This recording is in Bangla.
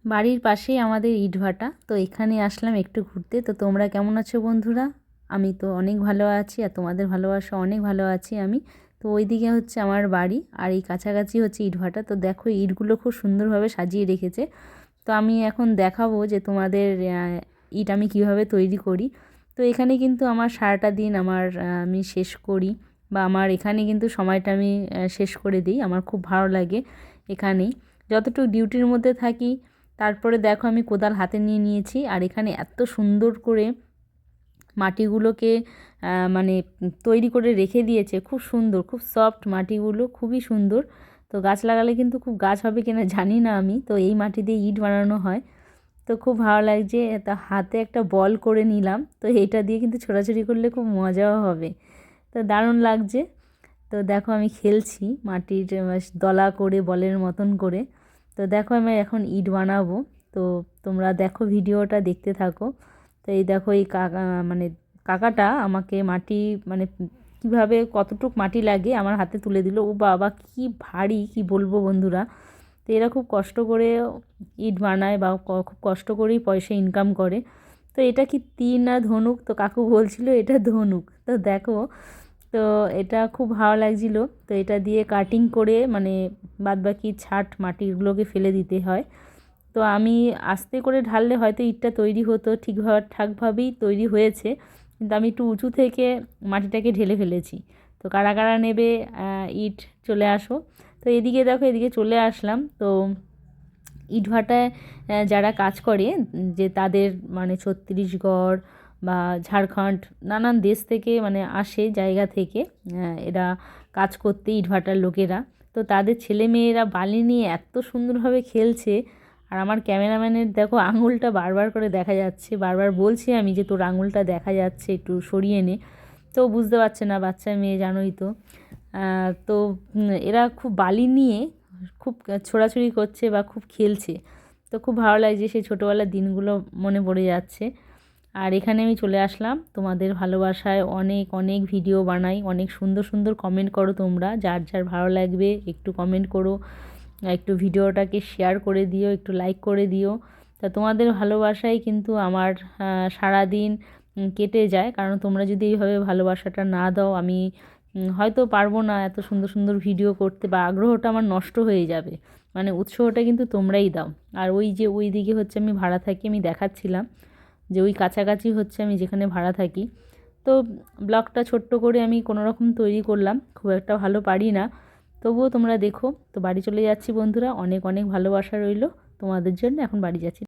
বাড়ির পাশেই আমাদের ইটভাটা, তো এখানে আসলাম একটু ঘুরতে। তো তোমরা কেমন আছো বন্ধুরা? আমি তো অনেক ভালো আছি, আর তোমাদের ভালোবাসা অনেক ভালো আছি আমি। তো ওইদিকে হচ্ছে আমার বাড়ি, আর এই কাছাকাছি হচ্ছে ইটভাটা। তো দেখো ইটগুলো খুব সুন্দরভাবে সাজিয়ে রেখেছে। তো আমি এখন দেখাবো যে তোমাদের ইট আমি কীভাবে তৈরি করি। তো এখানে কিন্তু আমার সারাটা দিন আমি শেষ করি, বা আমার এখানে কিন্তু সময়টা আমি শেষ করে দিই। আমার খুব ভালো লাগে এখানেই, যতটুকু ডিউটির মধ্যে থাকি। তারপরে দেখো আমি কোদাল হাতে নিয়ে নিয়েছি, আর এখানে এত সুন্দর করে মাটিগুলোকে মানে তৈরি করে রেখে দিয়েছে, খুব সুন্দর, খুব সফট মাটিগুলো, খুবই সুন্দর। তো গাছ লাগালে কিন্তু খুব গাছ হবে কিনা জানি না আমি, তো এই মাটি দিয়ে ইট বানানো হয়। তো খুব ভালো লাগছে। তা হাতে একটা বল করে নিলাম, তো এইটা দিয়ে কিন্তু ছোটাছুটি করলে খুব মজাও হবে। তো দারুণ লাগছে। তো দেখো আমি খেলছি মাটির দলা করে বলের মতন করে। তো দেখো আমি এখন ইট বানাবো। তো তোমরা দেখো, ভিডিওটা দেখতে থাকো। তো এই দেখো এই মানে কাকাটা আমাকে মাটি, মানে কীভাবে কতটুক মাটি লাগে আমার হাতে তুলে দিল। ও বাবা, কি ভারী, কি বলবো বন্ধুরা। তো এরা খুব কষ্ট করে ইট বানায়, বা খুব কষ্ট করেই পয়সা ইনকাম করে। তো এটা কি তীর না ধনুক? তো কাকু বলছিল এটা ধনুক। তো দেখো, তো এটা খুব ভালো লাগছিলো। তো এটা দিয়ে কাটিং করে মানে বাদবাকি ছাট মাটিগুলোকে ফেলে দিতে হয়। তো আমি আস্তে করে ঢাললে হয়তো ইটটা তৈরি হতো, ঠাকভাবেই তৈরি হয়েছে, কিন্তু আমি একটু উঁচু থেকে মাটিটাকে ঢেলে ফেলেছি। তো কারা কারা নেবে ইট, চলে আসো। তো এদিকে দেখো, এদিকে চলে আসলাম। তো ইটভাটায় যারা কাজ করে, যে তাদের মানে ছত্তিশগড় বা ঝাড়খণ্ড, নানান দেশ থেকে মানে আসে জায়গা থেকে এরা কাজ করতে, ইটভাটার লোকেরা। তো তাদের ছেলে মেয়েরা বালি নিয়ে এত সুন্দরভাবে খেলছে। আর আমার ক্যামেরাম্যানের দেখো আঙুলটা বারবার করে দেখা যাচ্ছে, বারবার বলছি আমি যে তোর আঙুলটা দেখা যাচ্ছে, একটু সরিয়ে নে। তো বুঝতে পারছে না, বাচ্চা মেয়ে জানোই তো। তো এরা খুব বালি নিয়ে খুব ছোড়াছুড়ি করছে বা খুব খেলছে। তো খুব ভালো লাগছে, সেই ছোটোবেলার দিনগুলো মনে পড়ে যাচ্ছে। আর এখানে আমি চলে আসলাম তোমাদের ভালোবাসায়, অনেক অনেক ভিডিও বানাই, অনেক সুন্দর সুন্দর কমেন্ট করো তোমরা, যার যার ভালো লাগবে একটু কমেন্ট করো, একটু ভিডিওটাকে শেয়ার করে দিও, একটু লাইক করে দিও। তা তোমাদের ভালোবাসায় কিন্তু আমার সারাদিন কেটে যায়, কারণ তোমরা যদি এইভাবে ভালোবাসাটা না দাও, আমি হয়তো পারবো না এত সুন্দর সুন্দর ভিডিও করতে, বা আগ্রহটা আমার নষ্ট হয়ে যাবে। মানে উৎসাহটা কিন্তু তোমরাই দাও। আর ওই যে ওই দিকে হচ্ছে আমি ভাড়া থাকি, আমি দেখাচ্ছিলাম যে ওই কাছাকাছি হচ্ছে আমি যেখানে ভাড়া থাকি। তো ব্লগটা ছোট্ট করে আমি কোনো রকম তৈরি করলাম, খুব একটা ভালো পারি না, তবুও তোমরা দেখো। তো বাড়ি চলে যাচ্ছি বন্ধুরা, অনেক অনেক ভালোবাসা রইলো তোমাদের জন্য, এখন বাড়ি যাচ্ছি।